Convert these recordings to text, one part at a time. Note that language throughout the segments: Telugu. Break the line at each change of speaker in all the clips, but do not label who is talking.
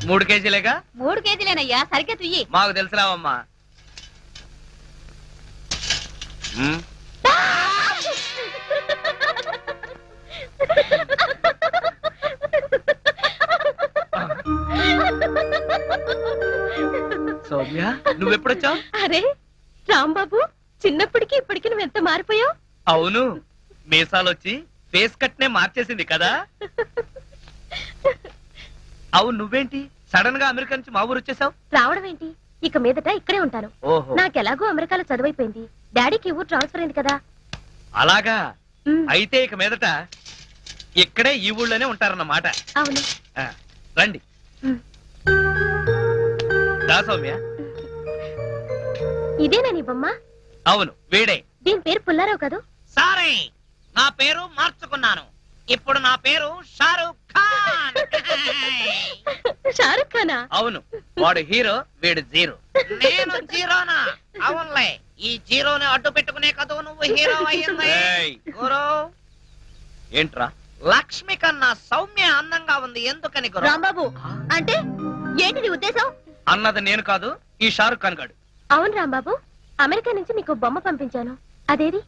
3 కేజీలేగా?
3 కేజీలేనయ్యా, సరిగ్గా తుయ్యి.
మాకు తెలుసురావమ్మా. సౌమ్య, నువ్వెప్పుడొచ్చావు?
అరే రాంబాబు, చిన్నప్పటికి ఇప్పటికి నువ్వు ఎంత మారిపోయావు.
అవును, మీసాలొచ్చి ఫేస్ కట్ నే మార్చేసింది కదా. అవును, నువ్వేంటి సడన్ గా అమెరికా నుంచి మా ఊరు వచ్చేసావు?
రావడం ఏంటి, ఇక మీదట ఇక్కడే ఉంటాను.
ఓహో,
నాకెలాగో అమెరికాలో చదువైపోయింది. డాడీకి ఊరు ట్రాన్స్ఫర్ అయింది కదా.
అలాగా. అయితే ఇక మీదట ఇక్కడే ఈ ఊళ్ళోనే ఉంటారన్నమాట.
అవును.
రండి. దా సౌమ్య.
ఇదేనా నీ బొమ్మ?
అవును, వీడే.
దీని పేరు పుల్లారావు కదా?
సారీ, నా పేరు మార్చుకున్నాను. ఇప్పుడు నా పేరు షారూక్ ఖాన్.
షారుఖ్ ఖానా?
అవును, వాడు హీరో, వీడు జీరో.
నేను జీరోనా? అవునులే, ఈ జీరోని అడ్డు పెట్టుకునే కదా నువ్వు హీరో అయ్యింది.
ఏయ్.
గురు,
ఏంట్రా?
లక్ష్మి కన్నా సౌమ్య అందంగా ఉంది, ఎందుకని గురు?
రాంబాబు, అంటే ఏంటి నీ ఉద్దేశం?
అన్నది నేను కాదు, ఈ షారుఖ్ ఖాన్ గాడు.
అవును రాంబాబు, అమెరికా నుంచి నీకు బొమ్మ పంపించాను, అదేది?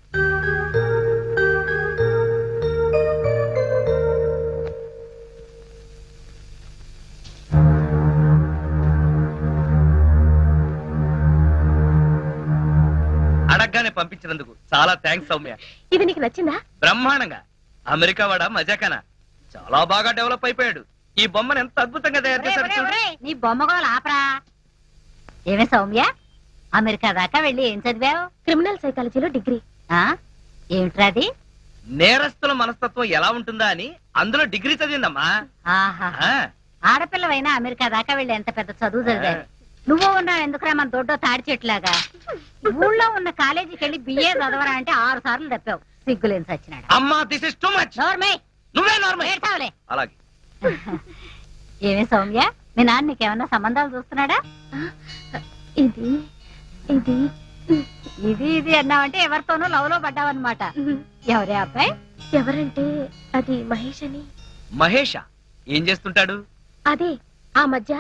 అడగ్గానే పంపించినందుకు చాలా థ్యాంక్స్ సౌమ్య.
ఇది నీకు నచ్చిందా?
బ్రహ్మాండంగా. అమెరికా వాడ మజాకనా చాలా బాగా డెవలప్ అయిపోయాడు. ఈ బొమ్మను ఎంత అద్భుతంగా తయారు చేశాడు చూడు.
నీ బొమ్మ కూడా ఆపరా.
ఏమే సౌమ్య, అమెరికా దాకా వెళ్ళి ఏం చదివావు?
క్రిమినల్ సైకాలజీలో డిగ్రీ.
ఏమిట్రా అది?
నేరస్తుల మనస్తత్వం ఎలా ఉంటుందా అని అందులో డిగ్రీ చదివిందమ్మా.
ఆహా,
ఆ,
ఆడపిల్లవైనా అమెరికా దాకా వెళ్ళి ఎంత పెద్ద చదువు చదివావు. నువ్వు ఉన్నావు ఎందుకురా మన దొడ్డో తాడి చెట్లాగా. ఊళ్ళో ఉన్న కాలేజీకి వెళ్ళి బిఏ చదవరా అంటే 6 సార్లు తప్పావు. సిగ్గులేని సచ్చినాడు.
అమ్మా, దిస్ ఇస్ టూ మచ్.
నోర్మే,
నువ్వే నార్మల్.
ఏడ్చావులే.
అలాగే.
ఏమే సౌమ్య, మీ నాన్న నీకేమన్నా సంబంధాలు చూస్తున్నాడా?
ఇది ఇది
ఇది ఇది అన్నావంటే ఎవరితోనూ లవ్ లో పడ్డావన్నమాట. ఎవరే అబ్బాయి?
ఎవరంటే అది మహేష్ అని.
మహేషా? ఏం చేస్తుంటాడు?
అదే, ఆ మధ్య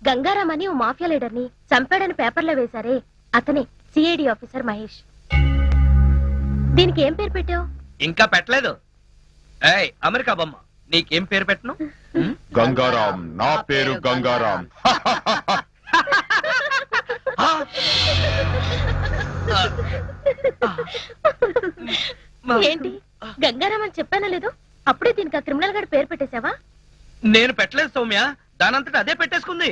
గంగారాం అని ఓ మాఫియా లీడర్ ని చంపాడని పేపర్లో వేశారే, అతనే సిఐడి ఆఫీసర్ మహేష్. దీనికి ఏం పేరు పెట్టావు?
ఇంకా పెట్టలేదు. ఏయ్, అమెరికా బొమ్మ, నీకేం పేరు పెట్టను?
గంగారాం. నా పేరు గంగారాం.
ఏంటి, గంగారాం అని చెప్పానా లేదు? అప్పుడే దీనికి ఆ క్రిమినల్ గారి పేరు పెట్టేశావా?
నేను పెట్టలేదు సౌమ్య, దానంతట అదే పెట్టేసుకుంది.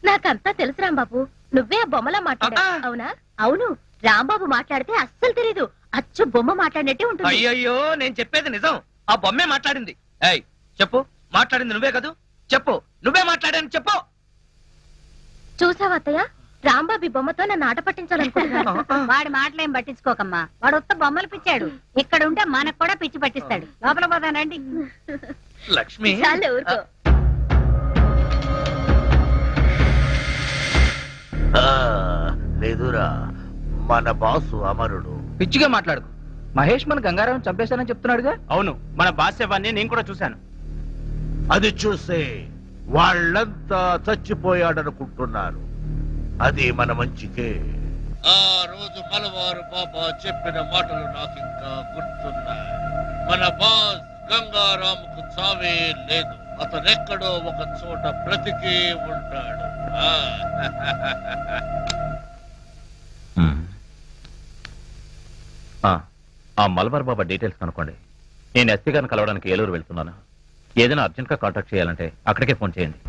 నాకంతా తెలుసు రాంబాబు, నువ్వే ఆ బొమ్మలా మాట్లాడా. అవునా? అవును, రాంబాబు మాట్లాడితే అస్సలు తెలీదు, అచ్చు బొమ్మ మాట్లాడినట్టే ఉంటుంది.
అయ్యయ్యో, నేను చెప్పేది నిజం. ఆ బొమ్మే మాట్లాడింది. ఏయ్ చెప్పు, మాట్లాడింది నువ్వే కదూ? చెప్పు, నువ్వే మాట్లాడాను చెప్పు.
చూసావా అత్తయ్య, రాంబాబు ఈ బొమ్మతో నన్ను ఆట పట్టించాలనుకుంటున్నాను.
వాడి మాటలేం పట్టించుకోకమ్మా, వాడు ఉత్త బొమ్మలు పిచ్చాడు. ఇక్కడ ఉంటే మనకు కూడా పిచ్చి పట్టిస్తాడు. లోపల పోదానండి.
లక్ష్మి,
చాలే ఊరుకో.
లేదురా, మన బాసు అమరుడు.
పిచ్చిగా మాట్లాడుకు. మహేష్ మన గంగారాం చంపేశానని చెప్తున్నాడుగా.
అవును, మన బాస్యవాన్ని నేను కూడా చూశాను.
అది చూసే వాళ్ళంతా చచ్చిపోయాడనుకుంటున్నారు. అది మన మంచికే. ఆ రోజు మలవారు బాబా చెప్పిన మాటలు నాకింకా గుర్తున్నాయి. మన బాస్ గంగారాముకు చావే లేదు, అతనెక్కడో ఒక చోట బ్రతికే ఉంటాడు.
ఆ మలబార్ బాబా డీటెయిల్స్ కనుక్కోండి. నేను ఎస్పీ గారిని కలవడానికి ఏలూరు వెళ్తున్నాను. ఏదైనా అర్జెంట్ గా కాంటాక్ట్ చేయాలంటే అక్కడికే ఫోన్ చేయండి.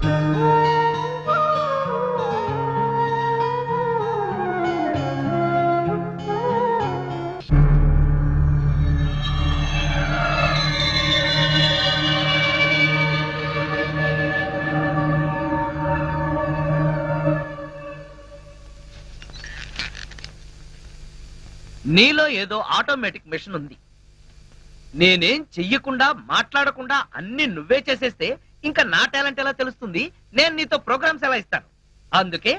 నీలో ఏదో ఆటోమేటిక్ మెషిన్ ఉంది. నేనేం చెయ్యకుండా మాట్లాడకుండా అన్ని నువ్వే చేసేస్తే ఇంకా నా టాలెంట్ ఎలా తెలుస్తుంది? నేను నీతో ప్రోగ్రామ్స్ ఎలా ఇస్తాను? అందుకే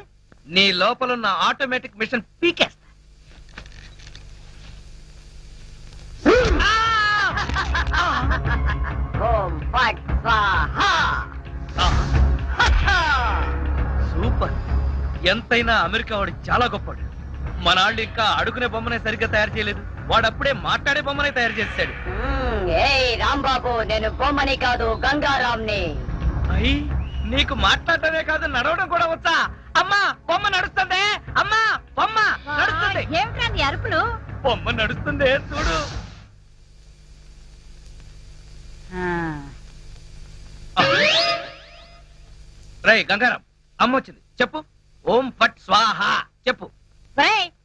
నీ లోపలున్న ఆటోమేటిక్ మిషన్ పీకేస్తా.
ఓం ఫట్ స్వాహా.
ఎంతైనా అమెరికా వాడు చాలా గొప్పవాడు. మన వాళ్ళు ఇంకా అడుగునే బొమ్మనే సరిగ్గా తయారు చేయలేదు, వాడు అప్పుడే మాట్లాడే బొమ్మనే తయారు చేశాడు.
రాంబాబు, నేను బొమ్మని కాదు గంగారాంని.
అయ్యి నీకు మాట్లాడటమే కాదు నడవడం కూడా వచ్చా? అమ్మా బొమ్మ నడుస్తుంది, అమ్మా బొమ్మ నడుస్తుంది.
ఏమిటండి అరుపులు?
బొమ్మ నడుస్తుంది చూడు. రై గంగారాం, అమ్మ వచ్చింది, చెప్పు. ఓం ఫట్ స్వాహ చెప్పు.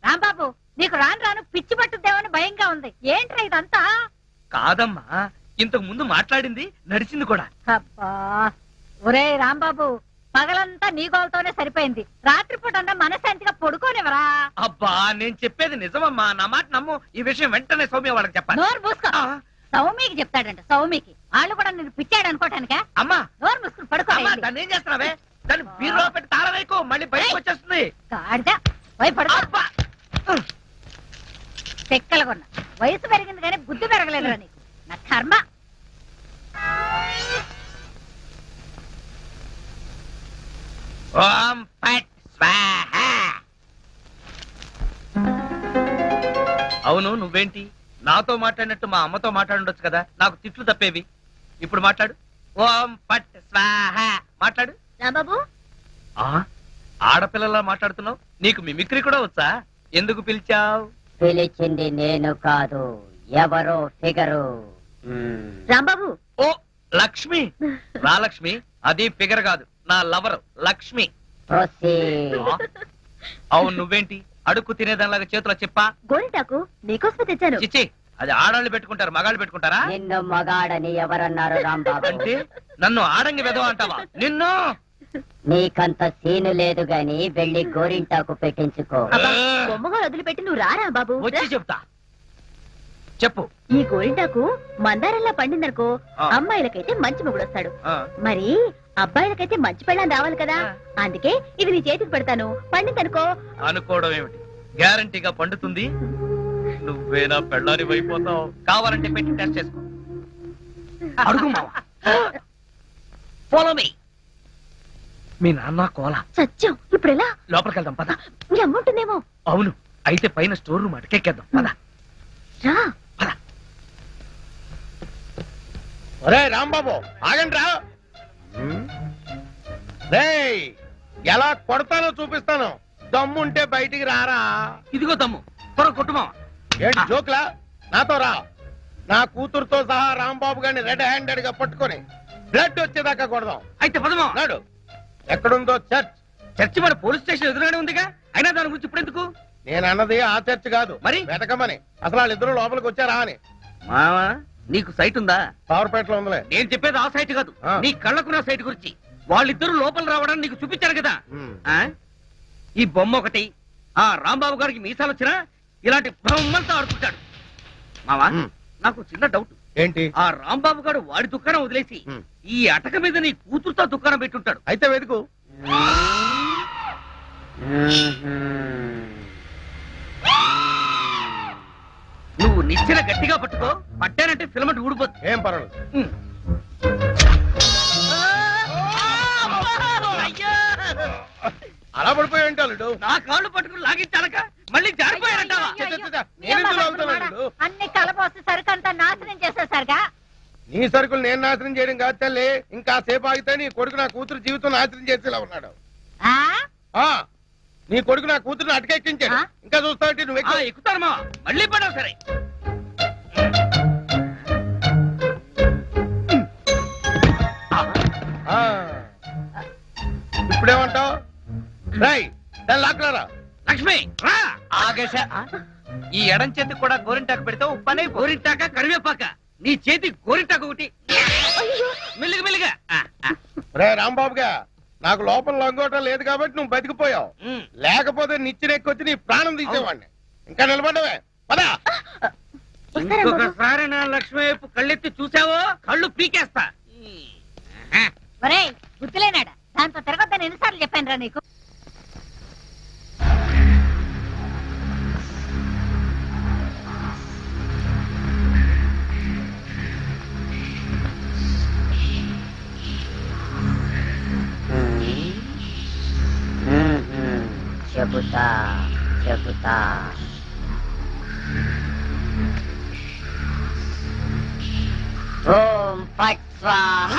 రాంబాబు, నీకు రాను రాను పిచ్చి పట్టుద్దేమని భయంగా ఉంది. ఏంట్రా ఇదంతా?
కాదమ్మా, ఇంతకు ముందు మాట్లాడింది నడిచింది కూడా.
అబ్బా, ఒరే రాంబాబు, పగలంతా నీ గోలతోనే సరిపోయింది. రాత్రిపూట అన్నా మనశాంతిగా పడుకోనివరా?
అబ్బా నేను చెప్పేది నిజమమ్మా, నా మాట నమ్ము. ఈ విషయం వెంటనే సౌమ్య వాళ్ళకి చెప్పాలి.
నోరు మూసుకో. సౌమికి చెప్తాడంట. సౌమికి వాళ్ళు కూడా నేను పిచ్చాడు అనుకోటానికా?
అమ్మా
నోరు మూసుకుని పడుకో.
అమ్మా దాన్ని ఏం చేస్తున్నావే? దాన్ని బీరులో పెట్టి తాళం వేయకు, మళ్ళీ బయటకు వచ్చేస్తుంది.
గాడిద, పోయి పడుకో.
అబ్బా
చెక్కలుగొన్నా వయసు పెరిగింది కానీ బుద్ధి పెరగలేదురా నీకు. నా కర్మ.
ఓం ఫట్ స్వాహ. అవును, నువ్వేంటి నాతో మాట్లాడినట్టు మా అమ్మతో మాట్లాడుండొచ్చు కదా, నాకు తిట్లు తప్పేవి. ఇప్పుడు మాట్లాడు. ఓం ఫట్ స్వాహ మాట్లాడు.
రాంబాబు,
ఆడపిల్లలా మాట్లాడుతున్నావు, నీకు మిమిక్రీ కూడా వచ్చా? ఎందుకు పిలిచావు?
పిలిచింది నేను కాదు, ఎవరో ఫిగరు.
రాంబాబు.
ఓ లక్ష్మి. నా లక్ష్మి, అది ఫిగర్ కాదు, నా లవర్ లక్ష్మి. అవును, నువ్వేంటి అడుక్కు తినేదానిలాగా చేతిలో చెప్పా?
గోరింటాకు నీకోసమే తెచ్చాను.
చిచ్చి, అది ఆడాళ్ళు పెట్టుకుంటారు, మగాళ్ళు పెట్టుకుంటారా?
నిన్ను మగాడని ఎవరన్నారు రాంబాబు?
అంటే నన్ను ఆడంగి వెదవ అంటావా? నిన్ను
నీకంత సీను లేదు గాని వెళ్ళి గోరింటాకు పెట్టించుకో.
అబ్బా, బొమ్మగా వదిలిపెట్టి నువ్వు రారా బాబు.
వచ్చి చెప్తా, చెప్పు.
ఈ గోరింటాకు మందారంలా పండిందనుకో,
ఆ.
అమ్మాయిలకైతే మంచి మొగుడు వస్తాడు.
ఆ,
మరి అబ్బాయిలకైతే మంచి పెళ్ళాం రావాలి కదా, అందుకే ఇది నీ చేతికి పెడతాను. పండిందనుకో.
అనుకోవడం ఏమిటి, గ్యారంటీగా పండుతుంది. నువ్వేనా పెళ్ళారి అయిపోతావు. కావాలంటే పెట్టి టెస్ట్ చేసుకో. అడుగు మావా. Follow me. మీ నాన్న కోల
సత్యం, ఇప్పుడు ఎలా?
లోపలికి వెళ్దాం పద.
మీ అమ్మ ఉంటుందేమో.
అవును, అయితే పైన స్టోర్ రూమ్ అటకెక్కేద్దాం పద.
రా.
ఒరే రాంబాబు, ఆగండి రా. రేయ్, ఎలా కొడతానో చూపిస్తాను. దమ్ముంటే బయటికి రారా.
ఇదిగో తమ్ము, త్వర కొట్టుమా.
ఏంటి జోక్లా? నాతో రా. నా కూతురుతో సహా రాంబాబు గారిని రెడ్ హ్యాండెడ్ గా పట్టుకొని బ్లడ్ వచ్చేదాకా కొడదాం.
అయితే పదమా.
నాడు ఎక్కడుందో చర్చ్.
చర్చి మన పోలీస్ స్టేషన్ ఎదురుగానే ఉందిగా, అయినా దాని గురించి ఇప్పుడు ఎందుకు?
నేను అన్నది ఆ చర్చ్ కాదు,
మరి?
వెతకమని. అసలు వాళ్ళిద్దరూ లోపలికి వచ్చారా అని.
మావా, నీకు సైట్ ఉందా?
పవర్పేటలో ఉందిలే.
నేను చెప్పేది ఆ సైట్ కాదు,
ఆ.
నీ కళ్ళకున్న సైట్ గురించి. వాళ్ళిద్దరూ లోపల రావడానికి నీకు చూపించారు కదా.
ఉమ్.
ఆ? ఈ బొమ్మ ఒకటి, ఆ రాంబాబు గారికి మీసాలు వచ్చినా ఇలాంటి బొమ్మలతో ఆడుకుంటాడు. మావా,
ఉమ్.
నాకు చిన్న డౌట్.
ఏంటి?
ఆ రాంబాబు గారు వాడి దుకాణం వదిలేసి
ఉమ్.
ఈ అటక మీద నీ కూతురుతో దుకాణం పెట్టుంటాడు.
అయితే వెతుకు.
నువ్వు నిచ్చెన గట్టిగా పట్టుకో, పట్టానంటే ఫిలమెంట్ ఊడిపోతుంది.
ఏం పర్వాలేదు.
ఉమ్.
అలా పడిపోయి ఉంటాడు.
నా కాళ్ళు పట్టుకుని లాగించాలక మళ్ళీ జారిపోయారంటావా?
అన్ని కలపోసి సరుకంతా నాశనం చేసేసరిగా.
నీ సరుకులు నేను నాశనం చేయడం కాదు తల్లి. ఇంకా సేపు ఆగితే నీ కొడుకు నా కూతురు జీవితం నాశనం చేసేలా ఉన్నాడు.
ఆ?
ఆ నీ కొడుకు నా కూతురుని అటకెక్కించాడు.
ఆ?
ఇంకా చూస్తావు నువ్వు ఎక్కువ.
ఎక్కుతారు మా మళ్ళీ పడవు. సరే
ఆ. ఇప్పుడేమంటావు? రై దాన్ని లాక్కరా.
లక్ష్మి రా. ఆగేశ, ఈ ఎడం చేతికి కూడా గోరింటాకు పెడితే ఉప్పనే. గోరింటాక కరివేపాక, నీ చేతి గోరింటాకు ఒకటి. మెల్లిగా మెల్లిగా.
రే రాంబాబుగా, నాకు లోపల లంగోటం లేదు కాబట్టి నువ్వు బతికిపోయావు. లేకపోతే నిచ్చినెక్కొచ్చి నీ ప్రాణం తీసేవాడిని. ఇంకా నిలబడవే పదా.
ఇంకొకసారి నా లక్ష్మి వైపు కళ్ళెత్తి చూసావో కళ్ళు పీకేస్తా.
ఒరేయ్, గుర్తులేనాడా? దాంతో తిరగొద్దని ఎన్నిసార్లు చెప్పాను రా నీకు? చెబుతా చెబుతా ఓం ఫట్ స్వాహ.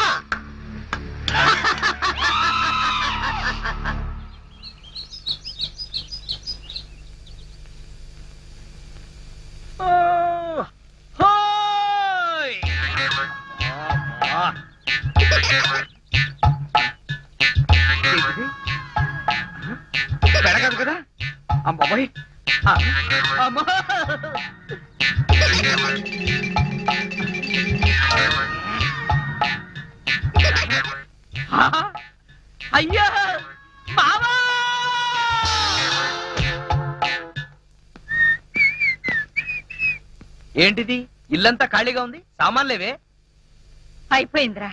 హోయ్! అబ్బా! ఏంటిది? పెడగదు కదా అమ్మాయి అమ్మా అయ్యా మామా ఏంటిది ఇల్లంతా ఖాళీగా ఉంది సామాన్లేవే
అయిపోయిందిరా.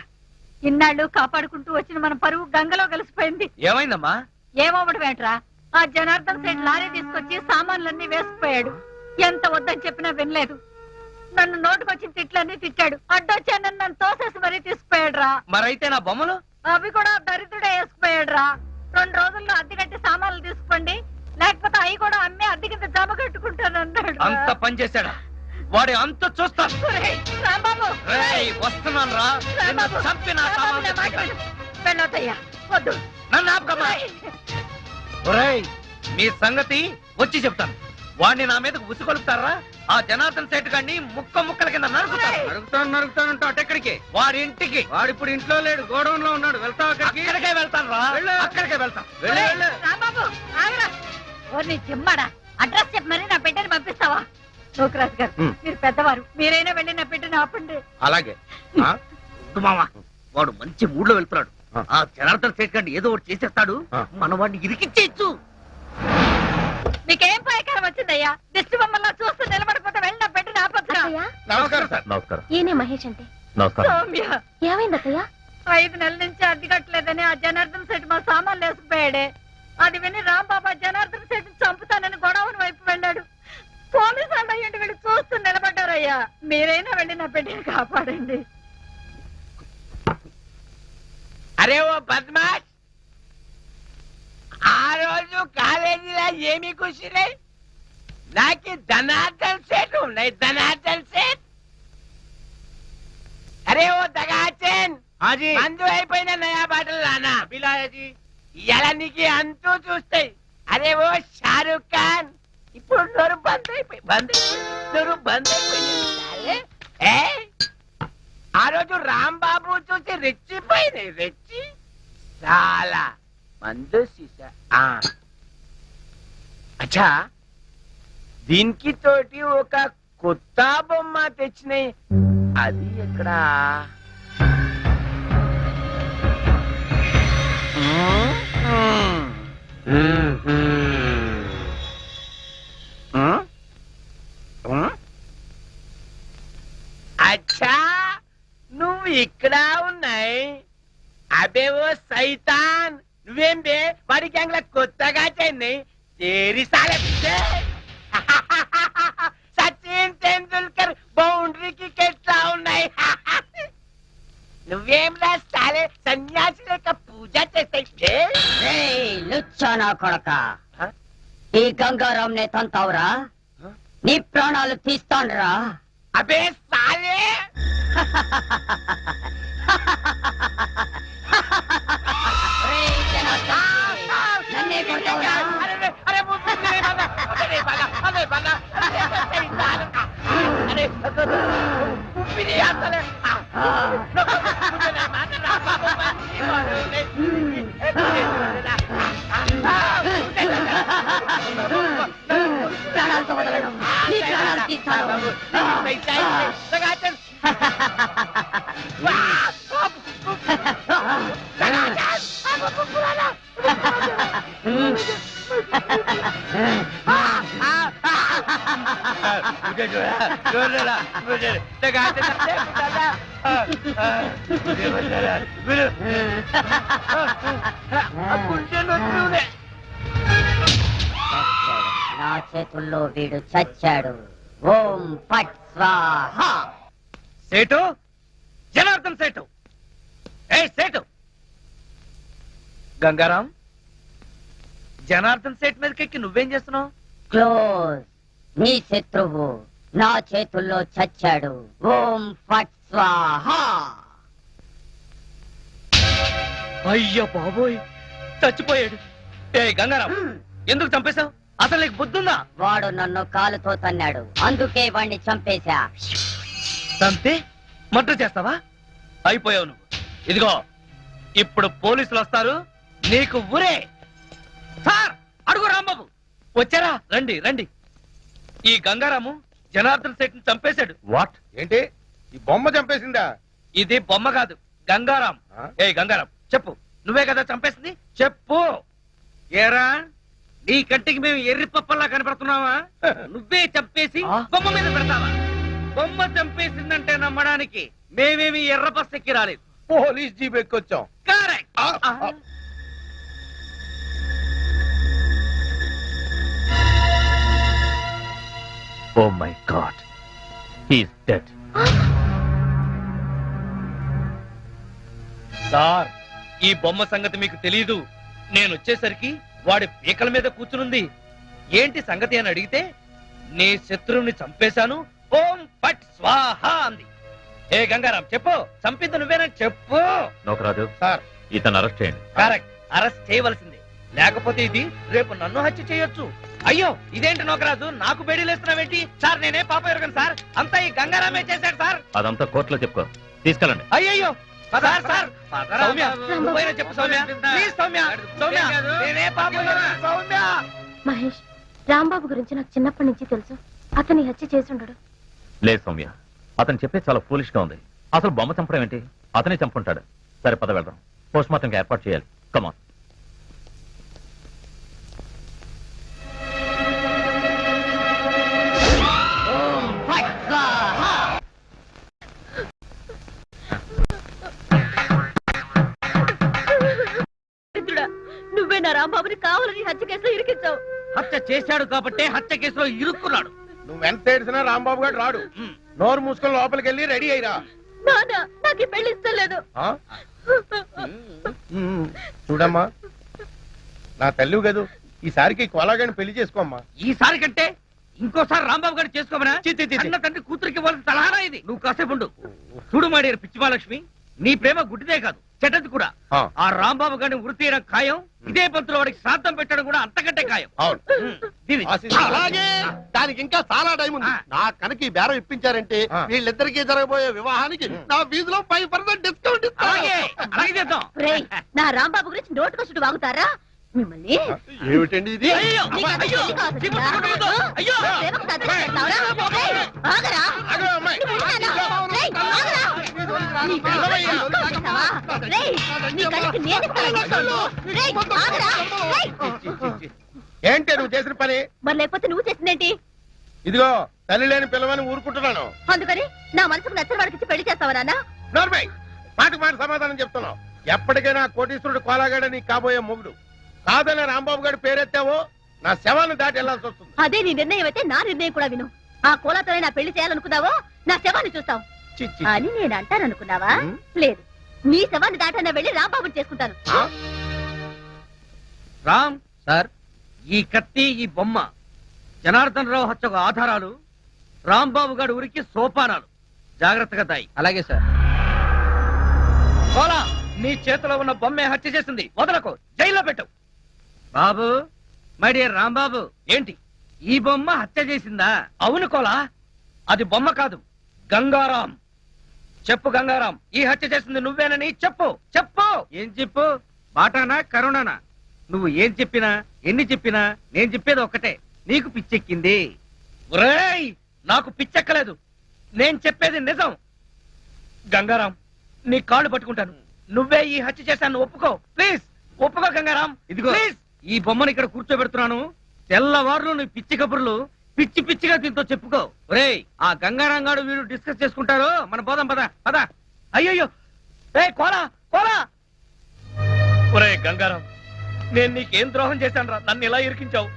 ఇన్నాళ్ళు కాపాడుకుంటూ వచ్చిన మన పరువు గంగలో కలిసిపోయింది.
ఏమైందమ్మా
ఏమవ్వడం ఏంట్రా, ఆ జనార్దన్ సైడ్ లారీ తీసుకొచ్చి సామాన్లన్నీ వేసుకుపోయాడు. ఎంత వద్దని చెప్పినా వినలేదు. నన్ను నోటుకొచ్చిన తిట్లన్నీ తిట్టాడు. అడ్డొచ్చానని నన్ను తోసేసి మరీ తీసుకుపోయాడు రా.
మరైతే నా బొమ్మలు
అవి కూడా దరిద్రుడే వేసుకుపోయాడు రా. 2 రోజుల్లో అద్దె కట్టి సామాన్లు తీసుకోండి, లేకపోతే అవి కూడా అమ్మి అద్దె కింద జమ కట్టుకుంటానన్నాడు.
అంత పని చేశాడా వాడి అంత చూస్తాను
ఒరేయ్, రాంబాబు,
రేయ్, వస్తున్నాను రా నిన్ను చంపి నా సామాన్లు తెచ్చుకుంటాను.
వెళ్ళొద్దయ్యా, వద్దు.
నన్ను ఆపుకమ్మా. ఒరేయ్, మీ సంగతి వచ్చి చెప్తాను. వాడిని నా మీదకు ఉసుకొలుపుతారా? ఆ జనార్దన్ సేట్ గారిని ముక్కల కింద నరుకుతాను. ఎక్కడికి? వాడి ఇంటికి. వాడిప్పుడు ఇంట్లో లేడు, గోడౌన్ లో ఉన్నాడు. వెళ్తావు అక్కడికే వెళ్తాను రా. అక్కడికే వెళ్తాను.
ఒరేయ్, రాంబాబు, ఆగరా. ఓర్ని చిమ్మాడా, అడ్రస్ చెప్పి మరి నా బిడ్డని పంపిస్తావా? నూకరాజు గారు, మీరు పెద్దవారు, మీరైనా వెళ్ళి నా బిడ్డని ఆపండి.
అలాగే మామా, వాడు మంచి మూడ్ లో వెళ్తున్నాడు. ఆ జనార్దన్ సేట్ గారిని ఏదో ఒకటి చేసేస్తాడు. మన వాడిని ఇరికిచ్చేయచ్చు.
మీకేం పాయకారం వచ్చిందయ్యా? దిష్టి బొమ్మల్లా చూస్తూ నిలబడిపోతే వెళ్ళి నా బిడ్డని ఆపొచ్చురా.
అత్తయ్య,
నమస్కారం సార్.
నమస్కారం.
ఈయనే మహేష్ అంటే.
నమస్కారం.
సౌమ్య,
ఏమైంది అత్తయ్య?
5 నెలల నుంచి అద్దె కట్టలేదని ఆ జనార్దన్ సెట్ మా సామాన్లు వేసుకుపోయాడే. అది విని రాంబాబా జనార్దన్ సెట్ చంపుతానని గొడవని వైపు వెళ్ళాడు. పోలీసు వాళ్ళు అయ్యండి వీళ్ళు చూస్తూ నిలబడ్డారయ్యా. మీరైనా వెళ్ళి నా బిడ్డని కాపాడండి.
అరే ఓ బద్మాష్, ఆ రోజు కాలేజీలో ఏమి కూర్చునే నాకు ధనార్దన్ సేట్ ఉన్నాయి. ధనార్దన్ సేట్. అరే ఓ దగాచన్, మందు అయిపోయిన నయా బాటలు రానా ఇలా నీకు అంతూ చూస్తాయి. అరే ఓ షారూక్ ఖాన్, ఇప్పుడు నోరు బంద్ అయిపోయింది. నోరు బంద్ అయిపోయింది. ఆ రోజు రాంబాబు చూసి రెచ్చిపోయింది. రెచ్చి చాలా మందు సీసా. అచ్చా, దీనికి తోటి ఒక కొత్త బొమ్మ తెచ్చినాయి. అది ఎక్కడా? అచ్చా, నువ్వు ఇక్కడ ఉన్నాయి. అబే ఓ సైతాన్, నువ్వేం బే వాడి గ్యాంగ్ లా కొత్తగా చెన్నై తేరి సాలే. సచిన్ తెండూల్కర్ బౌండరీకి ఎట్లా ఉన్నాయి? నువ్వేం రా సాలే సన్యాసి లేక పూజ చేస్తాయి.
లుచ్చానా కొడక, ఈ గంగారాం నే తంతావురా, నీ ప్రాణాలు తీస్తానురా.
అబే సాలే,
నన్నే కొడతావురా? ప్రాణాలతో వదలను, నీ ప్రాణాలు తీస్తాను. నా చేతుల్లో వీడు చచ్చాడు. ఓం ఫట్ స్వాహ.
సేటు, జనార్దన్ సేటు. ఏ సేటు, గంగారాం, జనార్దన్ సేట్ మీదకెక్కి నువ్వేం చేస్తున్నావు?
క్లోజ్. నీ శత్రువు నా చేతుల్లో చచ్చాడు. ఓం ఫట్ స్వాహా.
అయ్యో బాబోయ్, చచ్చిపోయాడు. ఏ గంగారాం, ఎందుకు చంపేశావు? అసలు నీకు బుద్ధుందా?
వాడు నన్ను కాలుతో తన్నాడు, అందుకే వాణ్ణి చంపేశా.
చంపే మర్డర్ చేస్తావా? అయిపోయావు నువ్వు. ఇదిగో ఇప్పుడు పోలీసులు వస్తారు, నీకు ఊరే. సార్, అడుగు రాంబాబు. వచ్చారా? రండి రండి. ఈ గంగారాము జనార్దన్ సేట్ ని చంపేశాడు.
వాట్?
ఏంటి ఈ బొమ్మ చంపేసిందా?
ఇది బొమ్మ కాదు, గంగారాం.
ఆ?
ఏ గంగారాం, చెప్పు. నువ్వే కదా చంపేసింది, చెప్పు. ఏరా, నీ కంటికి మేము ఎర్రి పప్పల్లా కనపడుతున్నావా? నువ్వే చంపేసి బొమ్మ మీద పెడతావా? బొమ్మ చంపేసిందంటే నమ్మడానికి మేమేమి ఎర్ర బస్ ఎక్కి రాలేదు,
పోలీస్ జీప్ ఎక్కొచ్చాం.
కరెక్ట్.
ఆ, ఆ.
Oh my god, he's dead.
Sir, ఈ బొమ్మ సంగతి మీకు తెలీదు. నేను వచ్చేసరికి వాడి పీకల మీద కూర్చునుంది. ఏంటి సంగతి అని అడిగితే, నీ శత్రువుని చంపేశాను, ఓం పట్ స్వాహా అంది. ఏ గంగారాం, చెప్పు, చంపింది నువ్వేనని చెప్పు.
నోకరాజు,
సార్,
ఇతను అరెస్ట్ చేయండి.
కరెక్ట్, అరెస్ట్ చేయవలసిందే. లేకపోతే ఇది రేపు నన్ను హత్య చేయొచ్చు. అయ్యో, ఇదేంటి నోకరాజు, నాకు బేడీలేస్తున్నావేంటి? సార్, నేనే పాప ఎరగను సార్, అంతా ఈ గంగారామే చేశాడు సార్.
అదంతా కోర్టులో చెప్పుకో, తీసుకెళ్ళండి.
అయ్యయ్యో, సార్, సార్, సౌమ్య, నువ్వైనా చెప్పు సౌమ్య, ప్లీజ్ సౌమ్య, సౌమ్య, నేనే పాప ఎరగను, సౌమ్య.
మహేష్, రాంబాబు గురించి నాకు చిన్నప్పటి నుంచి తెలుసు. అతని హత్య చేసుండడు.
లేదు సౌమ్య, అతను చెప్పేది చాలా ఫూలిష్ గా ఉంది. అసలు బొమ్మ చంపడం ఏంటి? అతనే చంపుంటాడు. సరే, పద వెళ్దాం. పోస్ట్ మార్టం ఏర్పాటు చేయాలి. కమాన్.
ఫట్ స్వాహా.
నువ్వే నా రాంబాబుని కావాలని హత్య కేసులో ఇరికించావు.
హత్య చేశాడు కాబట్టే హత్య కేసులో ఇరుక్కున్నాడు.
నువ్వెంత ఏడిసినా రాంబాబు గారు రాడు. నోరు మూసుకొని లోపలికి వెళ్ళి రెడీ అయ్యిరా.
నాన్న, నాకు ఈ పెళ్లి ఇష్టం లేదు.
ఆ? చూడమ్మా, నా తల్లి కదూ, ఈసారికి కొలాగని పెళ్లి చేసుకోమ్మా.
ఈసారి కంటే ఇంకోసారి రాంబాబు గారిని చేసుకోమనా? అన్న తండ్రి కూతురికి ఇవ్వాల్సిన సలహానా ఇది? నువ్వు కాసేపు ఉండు. చూడు మాడేరు పిచ్చిమాలక్ష్మి, నీ ప్రేమ గుడ్డిదే కాదు, చెడ్డది కూడా.
ఆ.
ఆ రాంబాబు గారిని వృత్తి తీయడం ఖాయం. ఇదే పంతులు వాడికి శ్రాద్ధం పెట్టడం కూడా అంతకంటే ఖాయం.
అవును.
దీవి.
అలాగే, దానికి ఇంకా చాలా టైం ఉంది. నా కనుక ఈ బేరం ఇప్పించారంటే
ఆ.
వీళ్ళిద్దరికీ జరగబోయే వివాహానికి నా ఫీజులో 5% డిస్కౌంట్
అలాగే, అలాగే చేద్దాం.
రేయ్, నా రాంబాబు గురించి నోటుకొచ్చుడు వాగుతారా మిమ్మల్ని?
ఏమిటండి ఇది?
అయ్యో,
నీకు అంత
అయ్యో,
బుద్ధి కావద్దు
చిప్పు
కదా?
కొట్టకూడదు. అయ్యో.
ప్రేమకు సర్దులు పెడతావురా? రేయ్, ఆగరా?
ఆగు, అమ్మాయి.
నువ్వు వింటానా? రేయ్, ఆగరా? నీ కళ్ళకి డిస్కౌంట్ ఇస్తావా? రేయ్, నీ కళ్ళకి నేను ఇస్తాను డిస్కౌంట్. రేయ్, ఆగరా? రేయ్.
ఏంటి నువ్వు చేసిన పని?
మరి లేకపోతే నువ్వు చేసిందేంటి?
ఇదిగో, తల్లి లేని పిల్లవని ఊరుకుంటున్నాను.
అందుకని నా మనసుకు నచ్చిన వాడికి ఇచ్చి పెళ్లి చేస్తావా నాన్న?
నోర్మై, మాటకు మాట సమాధానం చెప్తున్నావు. ఎప్పటికైనా కోటీశ్వరుడు కోలాగాడ నీకు కాబోయే మొగుడు. కాదనే రాంబాబు గారి పేరెత్తావో నా శవాన్ని దాటి వెళ్లాల్సి వస్తుంది.
అదే నీ నిర్ణయం అయితే నా నిర్ణయం కూడా విను. ఆ కోలాతోనే నా పెళ్లి చేయాలనుకున్నావో నా శవాన్ని చూస్తావు
చి, చి.
అని నేను అంటాననుకున్నావా?
ఉం?
లేదు, నీ శవాన్ని దాటన్నా వెళ్ళి రాంబాబుని చేసుకుంటాను.
ఆ?
రామ్ సార్, ఈ కత్తి, ఈ బొమ్మ జనార్దన్ రావు హత్యకు ఆధారాలు. రాంబాబు గారి ఊరికి సోపానాలు. జాగ్రత్తగా దాయి.
అలాగే సార్.
కోలా, నీ చేతిలో ఉన్న బొమ్మే హత్య చేసింది. వదలకు, జైల్లో పెట్టు. బాబు, మై డియర్ రాంబాబు, ఏంటి ఈ బొమ్మ హత్య చేసిందా? అవును కోలా, అది బొమ్మ కాదు, గంగారాం. చెప్పు గంగారాం, ఈ హత్య చేసింది నువ్వేనని చెప్పు. చెప్పు. ఏం చెప్పు? బాటానా కరుణానా? నువ్వు ఏం చెప్పినా, ఎన్ని చెప్పినా నేను చెప్పేది ఒక్కటే, నీకు పిచ్చెక్కింది. ఒరేయ్, నాకు పిచ్చెక్కలేదు, నేను చెప్పేది నిజం. గంగారాం, నీ కాళ్ళు పట్టుకుంటాను, నువ్వే ఈ హత్య చేశాను ఒప్పుకో. ప్లీజ్ ఒప్పుకో గంగారాం. ఇదిగో ప్లీజ్, ఈ బొమ్మను ఇక్కడ కూర్చోబెడుతున్నాను. తెల్లవారులు నీ పిచ్చి కబుర్లు పిచ్చి పిచ్చిగా దీంతో చెప్పుకో. ఒరేయ్, ఆ గంగారాం గాడు వీడు డిస్కస్ చేసుకుంటారు, మన పోదాం పద పద. అయ్యయ్యో, ఏ కోలా కోలా. ఒరే గంగారాం, నేను నీకేం ద్రోహం చేశాను రా, నన్ను ఇలా ఇరికించావు.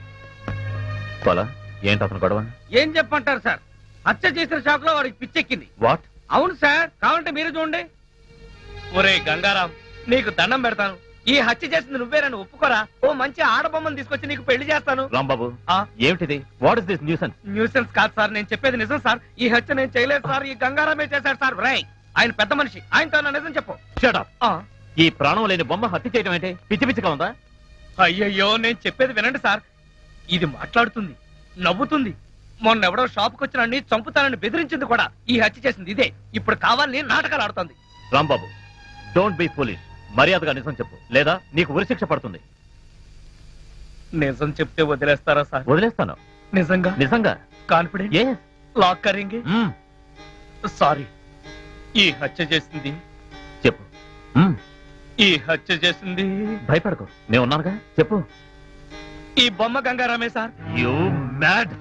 పోలా, ఏంటి అతను గొడవ?
ఏం చెప్పంటారు సార్, హత్య చేసిన షాక్ లో వాడికి పిచ్చెక్కింది.
వాట్?
అవును సార్, కావాలంటే మీరు చూడండి. ఒరే గంగారాం, నీకు దండం పెడతాను, ఈ హత్య చేసింది నువ్వేనని ఒప్పుకోరా. ఓ మంచి ఆడబొమ్మను తీసుకొచ్చి నీకు పెళ్లి చేస్తాను.
రాంబాబు
ఆ?
ఏమిటిది? What is this nuisance?
Nuisance కాదు సార్, నేను చెప్పేది నిజం సార్. ఈ హత్య నేను చేయలేదు సార్, ఈ గంగారామే చేశాడు సార్. రై, ఆయన పెద్ద మనిషి, ఆయనతో నా నిజం చెప్పు.
Shut up.
ఆ,
ఈ ప్రాణం లేని బొమ్మ హత్య చేయడం ఏంటి? పిచ్చి పిచ్చిగా ఉందా?
అయ్యయ్యో, నేను చెప్పేది వినండి సార్. ఇది మాట్లాడుతుంది, నవ్వుతుంది. మొన్న ఎవడో షాప్కి వచ్చిన చంపుతానని బెదిరించింది కూడా. ఈ హత్య చేసింది ఇదే. ఇప్పుడు కావాలని నాటకాలు ఆడుతుంది.
Rambabu, don't be foolish. మర్యాదగా నిజం చెప్పు, లేదా నీకు ఉరిశిక్ష పడుతుంది.
నిజం చెప్తే వదిలేస్తారా సార్?
వదిలేస్తాను.
నిజంగా?
నిజంగా.
కాన్ఫిడెంట్?
Yes.
లాక్ కరేంగే? సారీ, ఈ హత్య చేసింది,
చెప్పు.
ఈ హత్య చేసింది
భయపడకు, నేను ఉన్నానుగా. చెప్పు.
ఈ బొమ్మ గంగారామే sir.
You mad.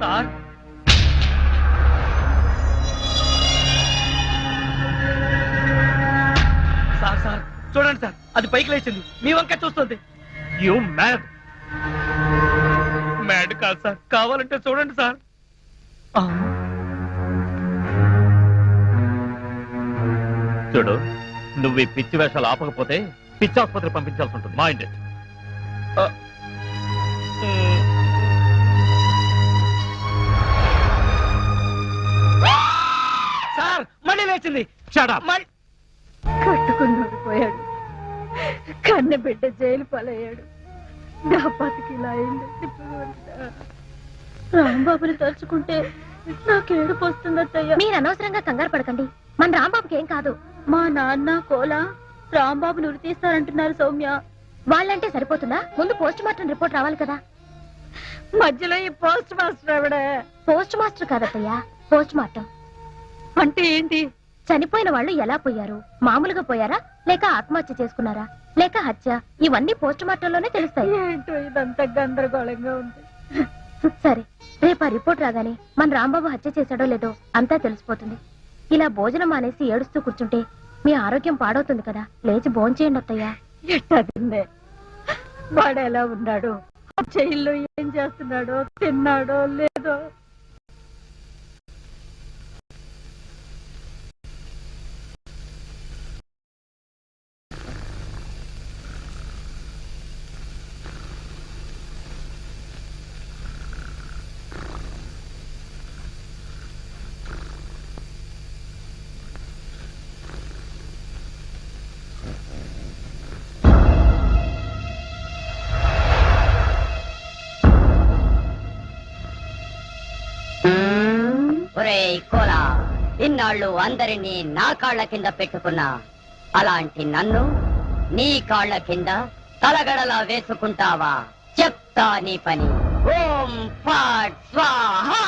Sir, sir sir చూడండి సార్, అది పైకి లేచింది, మీ వంక చూస్తుంది.
You mad.
మ్యాడ్ కాదు సార్, కావాలంటే చూడండి సార్. ఆ,
చూడు, నువ్వు ఈ పిచ్చి వేషాలు ఆపకపోతే పిచ్చి ఆసుపత్రి పంపించాల్సి ఉంటుంది. Mind it.
సార్ మళ్ళీ లేచింది.
Shut up.
మళ్ళీ
కట్టుకున్నాడు పోయాడు, కన్న బిడ్డ జైలు పాలయ్యాడు. నా బతికి ఇలా అయింది. రాంబాబుని తలుచుకుంటే నాకు ఏడుపు వస్తుందయ్యా.
మీరు అనవసరంగా కంగారు పడకండి, మన రాంబాబుకి ఏం కాదు.
మా నాన్న కోలా రాంబాబుని ఉరి తీస్తారంటున్నారు సౌమ్య.
వాళ్ళంటే సరిపోతుందా? ముందు పోస్ట్ మార్టం రిపోర్ట్ రావాలి కదా.
మధ్యలో ఈ పోస్ట్ మాస్టర్ ఆవిడే.
పోస్ట్ మాస్టర్ కాదత్తయ్యా, పోస్ట్ మార్టం.
అంటే ఏంటి?
చనిపోయిన వాళ్ళు ఎలా పోయారు? మామూలుగా పోయారా, లేక ఆత్మహత్య చేసుకున్నారా, లేక హత్య? ఇవన్నీ పోస్ట్ మార్టంలోనే తెలుస్తాయి.
ఏంటో ఇదంతా గందరగోళంగా ఉంది.
సరే, రేపు ఆ రిపోర్ట్ రాగానే మన రాంబాబు హత్య చేశాడో లేదో అంతా తెలిసిపోతుంది. ఇలా భోజనం మానేసి ఏడుస్తూ కూర్చుంటే మీ ఆరోగ్యం పాడవుతుంది కదా. లేచి భోంచేయండి అత్తయ్యా.
ఎట్టా తిందే? వాడు ఎలా ఉన్నాడు? జైల్లో ఏం చేస్తున్నాడో, తిన్నాడో లేదో?
ఒరేయ్ కోలా, ఇన్నాళ్ళు అందరినీ నా కాళ్ల కింద పెట్టుకున్నా, అలాంటి నన్ను నీ కాళ్ల కింద తలగడలా వేసుకుంటావా? చెప్తా నీ పని. ఓం ఫాట్ స్వాహా.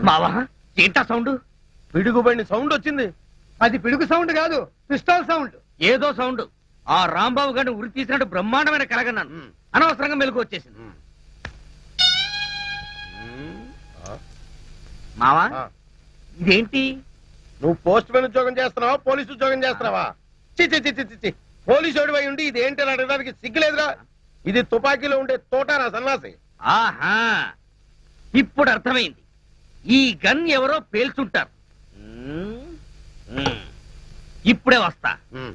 మావా, ఏంటా సౌండ్?
పిడుగుబండి సౌండ్ వచ్చింది.
అది పిడుగు సౌండ్ కాదు, పిస్టల్ సౌండ్.
ఏదో సౌండ్. ఆ రాంబాబు గారిని ఉరి తీసినట్టు బ్రహ్మాండమైన కలగన్నాను. అనవసరంగా మెలకు వచ్చేసింది. మావా,
ఆ,
ఇదేంటి?
నువ్వు పోస్ట్ మ్యాన్ ఉద్యోగం చేస్తున్నావా, పోలీసు ఉద్యోగం చేస్తున్నావా? చి చి చి చి చి, చి. పోలీసు వాడివై ఉండి ఇది ఏంటి అని అడగడానికి సిగ్గులేదురా? ఇది తుపాకీలో ఉండే తోటారా సన్నాసి?
ఆహా, ఇప్పుడు అర్థమైంది. ఈ గన్ ఎవరో పేల్చుంటారు. ఇప్పుడే వస్తా.
ఉమ్.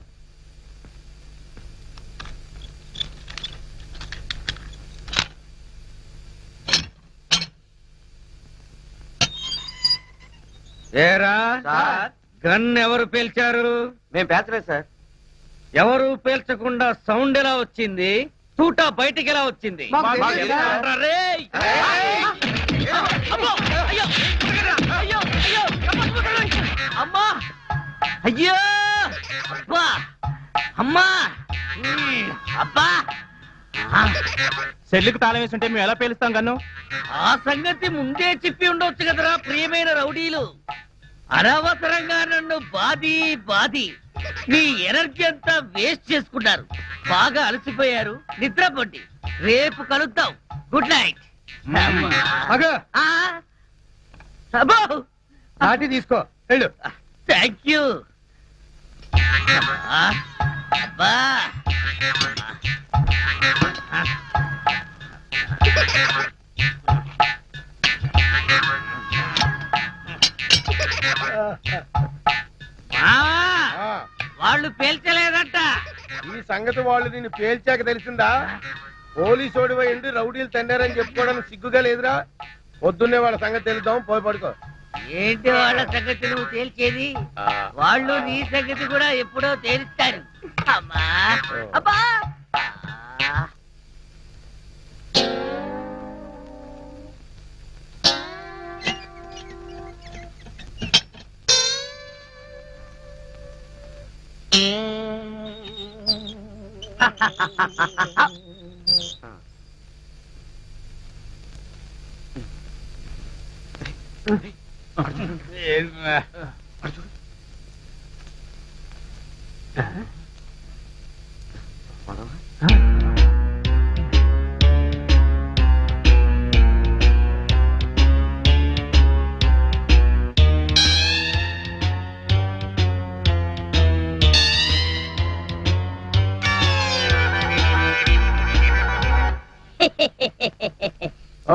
ఏరా, గన్ ఎవరు పేల్చారు?
మేము పేర్చలేదు సార్.
ఎవరు పేల్చకుండా సౌండ్ ఎలా వచ్చింది? తూటా బయటికి ఎలా వచ్చింది?
మాకు తెలియదు సార్.
ఎలారా రేయ్? అమ్మో! అయ్యో! అయ్యో! అయ్యో! అమ్మా! అయ్యో! అబ్బా! అమ్మా! అబ్బా!
సెల్లుకు తాళం వేస్తుంటే మేము ఎలా పేలుస్తాం గన్ను?
ఆ సంగతి ముందే చెప్పి ఉండొచ్చు కదరా ప్రియమైన రౌడీలు. అనవసరంగా నన్ను బాది నీ ఎనర్జీ అంతా వేస్ట్ చేసుకున్నారు. బాగా అలసిపోయారు, నిద్రపోండి. రేపు కలుద్దాం. Good night.
నాటి తీసుకో వెళ్ళు.
Thank you. అబ్బా
ఆ,
వాళ్ళు పేల్చలేదట.
ఈ సంగతి వాళ్ళు నిన్ను పేల్చాక తెలిసిందా? పోలీసోడివై ఉండి రౌడీలు తండారని చెప్పుకోవడానికి సిగ్గుగా లేదురా? పొద్దున్నే వాళ్ళ సంగతి తెలుద్దాం, పోయి పడుకో.
ఏంటి వాళ్ళ సంగతి నువ్వు తేల్చేది? వాళ్ళు నీ సంగతి కూడా ఎప్పుడో తేలుస్తారు. అమ్మా అబ్బా.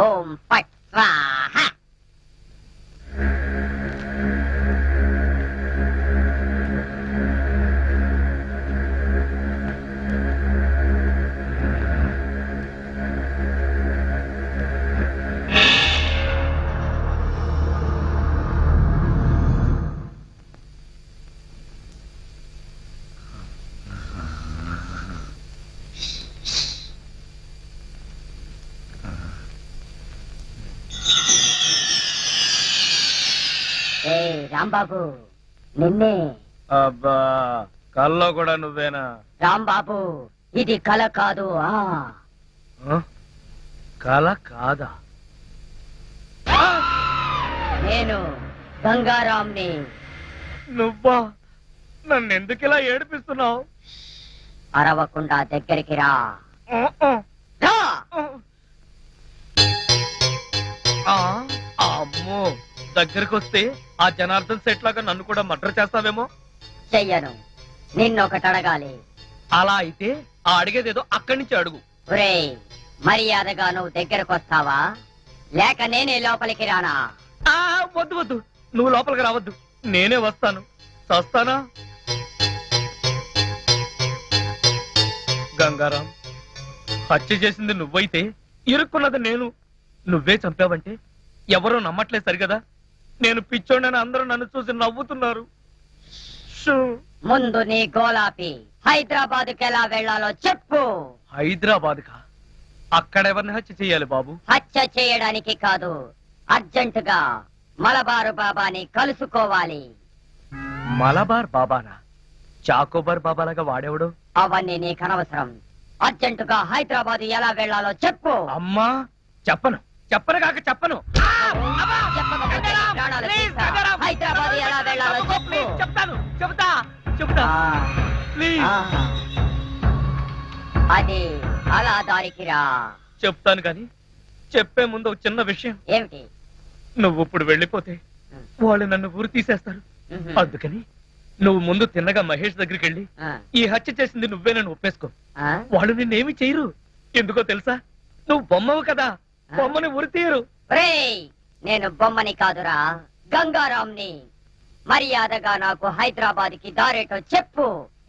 ఓం ఫట్ స్వాహ. ఏ రాంబాబు, నిన్నే.
అబ్బా కల్లో కూడా నువ్వేనా?
రాంబాబు, ఇది కల కాదు.
కల కాదా?
నేను గంగారాంని.
నువ్వా? నన్ను ఎందుకు ఇలా ఏడిపిస్తున్నావు?
అరవకుండా దగ్గరికి రా. రా.
అమ్మో, దగ్గరికి వస్తే ఆ జనార్దన్ సెట్ లాగా నన్ను కూడా మర్డర్ చేస్తావేమో.
చెయ్యను. నిన్నొకటి అడగాలి.
అలా అయితే ఆ అడిగేదేదో అక్కడి నుంచి అడుగు.
ఒరేయ్, మర్యాదగా నువ్వు దగ్గరకు వస్తావా లేక నేనే లోపలికి రానా?
వద్దు వద్దు, నువ్వు లోపలికి రావద్దు, నేనే వస్తాను. చస్తానా? గంగారాం, హత్య చేసింది నువ్వైతే ఇరుక్కున్నది నేను. నువ్వే చంపావంటే ఎవరూ నమ్మట్లేదు సరిగదా? నేను పిచ్చోడని అందరూ నన్ను చూసి నవ్వుతున్నారు.
ముందు నీ గోలాపి హైదరాబాద్కి ఎలా వెళ్లాలో చెప్పు.
హైదరాబాద్ కా? అక్కడెవరిని హత్య చెయ్యాలి బాబు?
హత్య చేయడానికి కాదు, అర్జెంటుగా మలబారు బాబాని కలుసుకోవాలి.
మలబార్ బాబానా? చాకోబార్ బాబాలాగా వాడేవాడు?
అవన్నీ నీకు అనవసరం. అర్జెంటుగా హైదరాబాద్ ఎలా వెళ్లాలో చెప్పు.
అమ్మా చెప్పను, చెప్పను కాక చెప్పను.
చెప్పకపోతే నీ ప్రాణాలు తీస్తా. హైదరాబాద్ ఎలా వెళ్లాలో చెప్పు.
చెప్తాను, చెప్తా ప్లీజ్.
అది అలా దారికి రా.
చెప్తాను గాని చెప్పే ముందు ఒక చిన్న విషయం.
ఏమిటి?
నువ్వు ఇప్పుడు వెళ్ళిపోతే వాళ్ళు నన్ను ఊరు తీసేస్తారు. అందుకని నువ్వు ముందు తిన్నగా మహేష్ దగ్గరికి వెళ్ళి ఈ హత్య చేసింది నువ్వే నన్ను ఒప్పేసుకో. వాళ్ళు నిన్నేమి చేయరు. ఎందుకో తెలుసా? నువ్వు బొమ్మవు కదా, బొమ్మని ఉరి తీయరు.
నేను బొమ్మని కాదురా, గంగారాంని. మర్యాదగా నాకు హైదరాబాద్ కి దారేటో చెప్పు.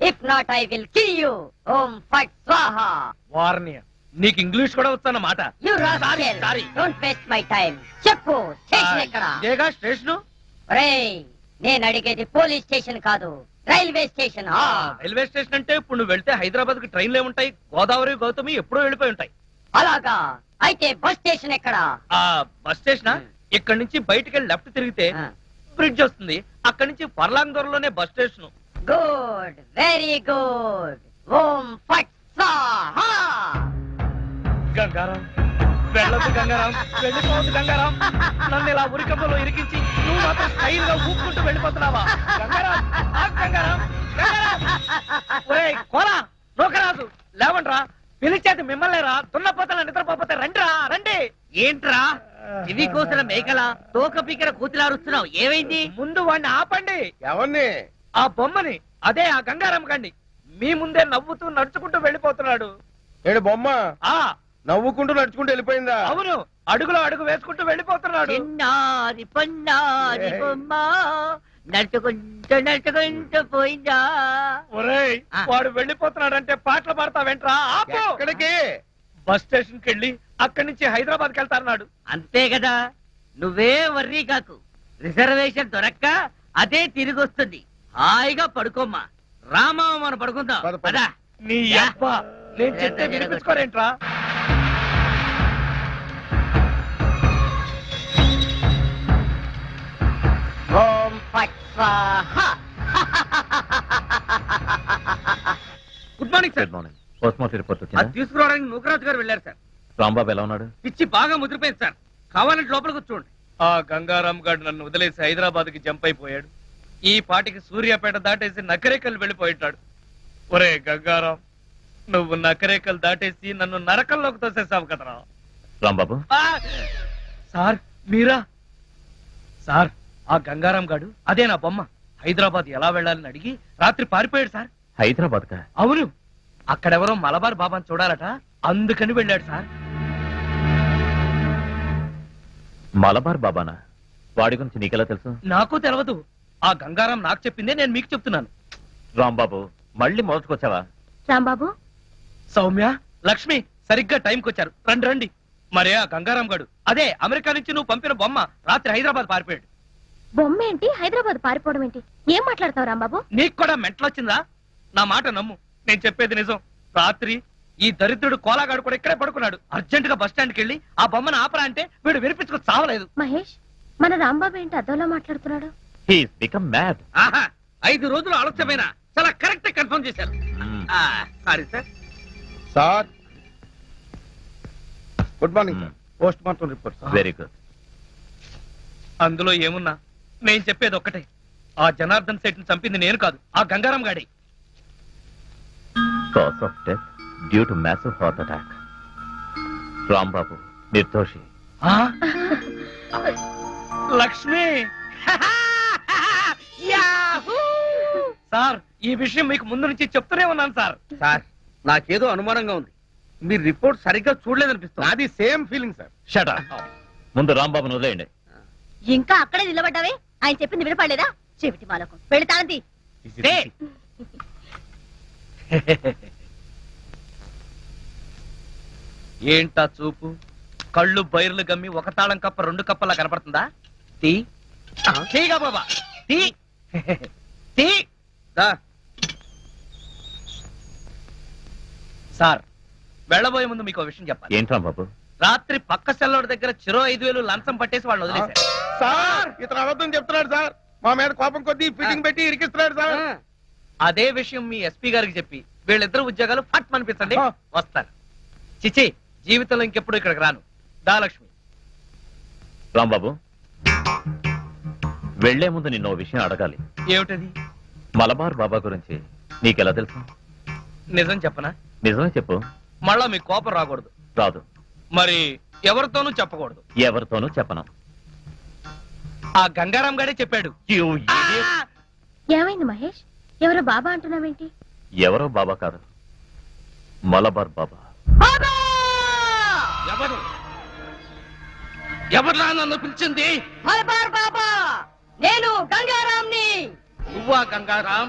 If not I will kill you. ఓం ఫట్ స్వాహ.
వార్నియ, నీకు ఇంగ్లీష్ కూడా వస్తానమాట.
You rascal, don't waste my time. చెప్పు, స్టేషన్ ఎక్కడ?
ఇదేగా స్టేషను.
నేను అడిగేది పోలీస్ స్టేషన్ కాదు, రైల్వే స్టేషన్.
రైల్వే స్టేషన్ అంటే ఇప్పుడు నువ్వు వెళ్తే హైదరాబాద్ కి ట్రైన్లు ఏముంటాయి? గోదావరి, గౌతమి ఎప్పుడో వెళ్ళిపోయి ఉంటాయి.
అలాగా? అయితే బస్ స్టేషన్ ఎక్కడ?
ఆ బస్ స్టేషన్ ఇక్కడ నుంచి బయటికి వెళ్ళి లెఫ్ట్ తిరిగితే బ్రిడ్జ్ వస్తుంది. అక్కడి నుంచి పర్లాంగ్ దూరంలోనే bus station.
Good, very good. ఓం ఫట్ స్వాహా.
గంగారాం, వెళ్ళ వెళ్ళొద్దు గంగారాం, వెళ్ళిపోవద్దు గంగారాం. నన్ను ఇలా ఉరికంపలో ఇరికించి నువ్వు మాత్రం స్టైల్ గా ఊపుకుంటూ వెళ్ళిపోతున్నావా? గంగారాం, ఆగు గంగారాం, గంగారాం. ఒరేయ్ కోలా, నూకరాజు, లేవండ్రా. పిలిచేది మిమ్మల్నేరా, దున్నపోతల నిద్రపోతే రండిరా, రండి.
ఏంట్రా ఇవి కోసిన మేకల తోక పీకర కూతులారుస్తున్నావు, ఏమైంది?
ముందు వాడిని ఆపండి.
ఎవరిని?
ఆ బొమ్మని, అదే ఆ గంగారాం కండి. మీ ముందే నవ్వుతూ నడుచుకుంటూ వెళ్ళిపోతున్నాడు.
ఏడు బొమ్మ
ఆ
నవ్వుకుంటూ నడుచుకుంటూ వెళ్ళిపోయిందా?
అవును, అడుగులో అడుగు వేసుకుంటూ వెళ్ళిపోతున్నాడు.
చిన్నారి పొన్నారి బొమ్మ నడుచుకుంటూ నడుచుకుంటూ పోయిందా?
ఒరేయ్, వాడు వెళ్ళిపోతున్నాడంటే పాటలు పాడతా వెంట్రా, ఆపు.
ఎక్కడికి?
బస్ స్టేషన్ కి వెళ్ళి అక్కడి నుంచి హైదరాబాద్ కి వెళ్తారన్నాడు.
అంతే కదా, నువ్వే వర్రీ కాకు. రిజర్వేషన్ దొరక్క అదే తిరిగి వస్తుంది. హాయిగా పడుకోమ్మా. రామా మనం పడుకుందాం.
పద, పద.
పదా.
నీ అబ్బ, నేను చెప్తే వినిపించుకోరేంట్రా?
ఓం ఫట్ స్వాహా.
Good morning sir.
Good morning. Postmortem report
అది
వచ్చిందా?
తీసుకురావడానికి నూకరాజు గారు వెళ్ళారు సార్.
రాంబాబు ఎలా ఉన్నాడు?
పిచ్చి బాగా ముదిరిపోయింది సార్. కావాలంటే లోపలికి చూడండి. ఆ గంగారాం గారు నన్ను వదిలేసి హైదరాబాద్ కి జంప్ అయిపోయాడు. ఈ పాటికి సూర్యాపేట దాటేసి నకరేకల్ వెళ్ళిపోయింటాడు. ఒరే గంగారాం, నువ్వు నకరేకల్ దాటేసి నన్ను నరకంలోకి తోసేసావు కదరా.
రాంబాబు,
ఆ! సార్ మీరా? సార్, ఆ గంగారాం గాడు అదే నా బొమ్మ. హైదరాబాద్ ఎలా వెళ్ళాలని అడిగి రాత్రి పారిపోయాడు సార్.
హైదరాబాద్ కా?
అవును, అక్కడెవరో మలబార్ బాబాని చూడాలట, అందుకని వెళ్ళాడు సార్.
మలబార్ బాబానా? వాడి గురించి నీకెలా తెలుసు?
నాకు తెలవదు. ఆ గంగారాం నాకు చెప్పిందే నేను మీకు చెప్తున్నాను.
రాంబాబు, మళ్ళీ మొదటికొచ్చావా?
రాంబాబు,
సౌమ్య, లక్ష్మి సరిగ్గా టైంకి వచ్చారు. రండి రండి. మరే ఆ గంగారాం గడు అదే అమెరికా నుంచి నువ్వు పంపిన బొమ్మ రాత్రి హైదరాబాద్ పారిపోయాడు.
బొమ్మ ఏంటి, హైదరాబాద్ పారిపోవడం ఏంటి? ఏం మాట్లాడతావు రాంబాబు?
నీకు కూడా మెంటలొచ్చిందా? నా మాట నమ్ము, నేను చెప్పేది నిజం. రాత్రి ఈ దరిద్రుడు కోలాగాడు కూడా ఇక్కడే పడుకున్నాడు. అర్జెంట్ గా బస్ స్టాండ్కి వెళ్ళి ఆ బొమ్మను ఆపరా అంటే వీడు వినిపించుకు చావలేదు.
మహేష్, మన రాంబాబు ఏంటి అద్దంలో మాట్లాడుతున్నాడు?
He's become mad.
ఆహా, 5 రోజులు ఆలస్యమైన చాలా కరెక్ట్ కన్ఫర్మ్ చేశారు. Sorry sir.
Sir good morning sir. Post mortem report.
Very good.
అందులో ఏమున్నా నేను చెప్పేది ఒక్కటే, ఆ జనార్దన్ సెట్ ని చంపింది నేను కాదు, ఆ గంగారాం గాడి.
Cause of death due to massive heart attack. Rambabu నిర్దోషి.
లక్ష్మి, యాహూ! సార్, ఈ విషయం మీకు ముందు నుంచి చెప్తూనే ఉన్నాను సార్. సార్, నాకేదో అనుమానంగా ఉంది. మీ రిపోర్ట్ సరిగ్గా చూడలేదనిపిస్తుంది.
నాది same feeling sir.
Shut up. ముందు రాంబాబును వదిలేయండి.
ఇంకా అక్కడే నిలబడ్డావే? ఆయన చెప్పింది వినపడలేదా? చెవిటి మాలకు పెడతానంది.
ఏంటా చూపు? కళ్ళు బైర్లు గమ్మి ఒక తాళం కప్ప 2 కప్పలా కనపడుతుందా? తీ తీగా బాబా, తీ తీ. సార్, వెళ్ళబోయే ముందు మీకు విషయం చెప్పాలి.
ఏంటి రాంబాబు?
రాత్రి పక్క సెల్లోడి దగ్గర చెరో 5,000 లంచం పట్టేసి వాళ్ళు వదిలేశారు.
సార్ ఇతను అబద్ధం చెప్తున్నాడు సార్. మా మీద కోపం కొద్దీ ఫిట్టింగ్ పెట్టి ఇరికిస్తున్నాడు సార్.
అదే విషయం మీ ఎస్పీ గారికి చెప్పి వీళ్ళిద్దరు ఉద్యోగాలు ఫట్ అనిపించండి,
ఆ.
వస్తారు. చిచి, జీవితంలో ఇంకెప్పుడు ఇక్కడికి రాను. దా లక్ష్మి.
రాంబాబు, వెళ్లే ముందు నిన్న ఓ విషయం అడగాలి.
ఏమిటది?
మలబార్ బాబా గురించి నీకెలా తెలుసు?
నిజం చెప్పనా?
నిజమే చెప్పు.
మళ్ళా మీకు కోపం రాకూడదు.
రాదు.
మరి ఎవరితోనూ చెప్పకూడదు.
ఎవరితోనూ చెప్పను.
ఆ గంగారాం గారే చెప్పాడు.
You idiot.
ఏమైంది మహేష్? ఎవరో బాబా అంటున్నావేంటి?
ఎవరో బాబా కాదు, మలబార్ బాబా.
ఎవరు ఎవరిలా నన్ను పిలిచింది?
మలబార్ బాబా, నేను గంగారాంని.
నువ్వా గంగారాం?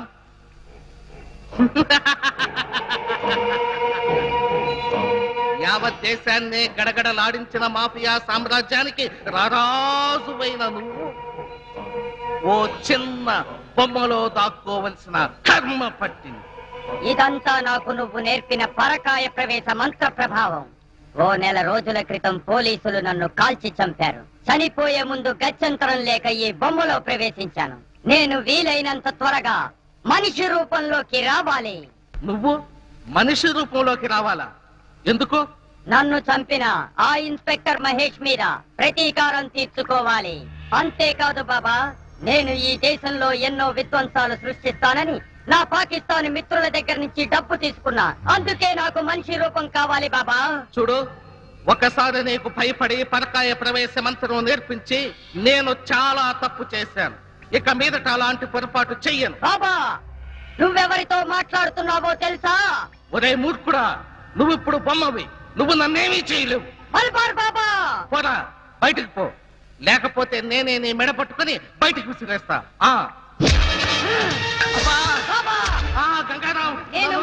యావత్ దేశాన్ని గడగడలాడించిన మాఫియా సామ్రాజ్యానికి రారాజువైన నువ్వు ఓ చిన్న బొమ్మలో దాక్కోవలసిన కర్మ పట్టింది.
ఇదంతా నాకు నువ్వు నేర్పిన పరకాయ ప్రవేశ మంత్ర ప్రభావం. ఓ 1 నెల రోజుల క్రితం పోలీసులు నన్ను కాల్చి చంపారు. చనిపోయే ముందు గత్యంతరం లేక ఈ బొమ్మలో ప్రవేశించాను. నేను వీలైనంత త్వరగా మనిషి రూపంలోకి రావాలి.
నువ్వు మనిషి రూపంలోకి రావాలా? ఎందుకు?
నన్ను చంపిన ఆ ఇన్స్పెక్టర్ మహేష్ మీద ప్రతీకారం తీర్చుకోవాలి. అంతేకాదు బాబా, నేను ఈ దేశంలో ఎన్నో విధ్వంసాలు సృష్టిస్తానని నా పాకిస్తాన్ మిత్రుల దగ్గర నుంచి డబ్బు తీసుకున్నా. అందుకే నాకు మనిషి రూపం కావాలి బాబా.
చూడు, ఒకసారి నీకు భయపడి పరకాయ ప్రవేశ మంత్రం నేర్పించి నేను చాలా తప్పు చేశాను. ఇక మీదట అలాంటి పొరపాటు చెయ్యను.
బాబా, నువ్వెవరితో మాట్లాడుతున్నావో తెలుసా?
ఒరే మూర్ఖుడా, నువ్వు ఇప్పుడు బొమ్మవి. నువ్వు నన్నేమీ చేయలేవు.
మల్బార్ బాబా,
పోరా, బయటికి పో. లేకపోతే నేనే నీ మెడ పట్టుకుని బయటికి విసిరేస్తా.
బాబా,
గంగారాం,
నేను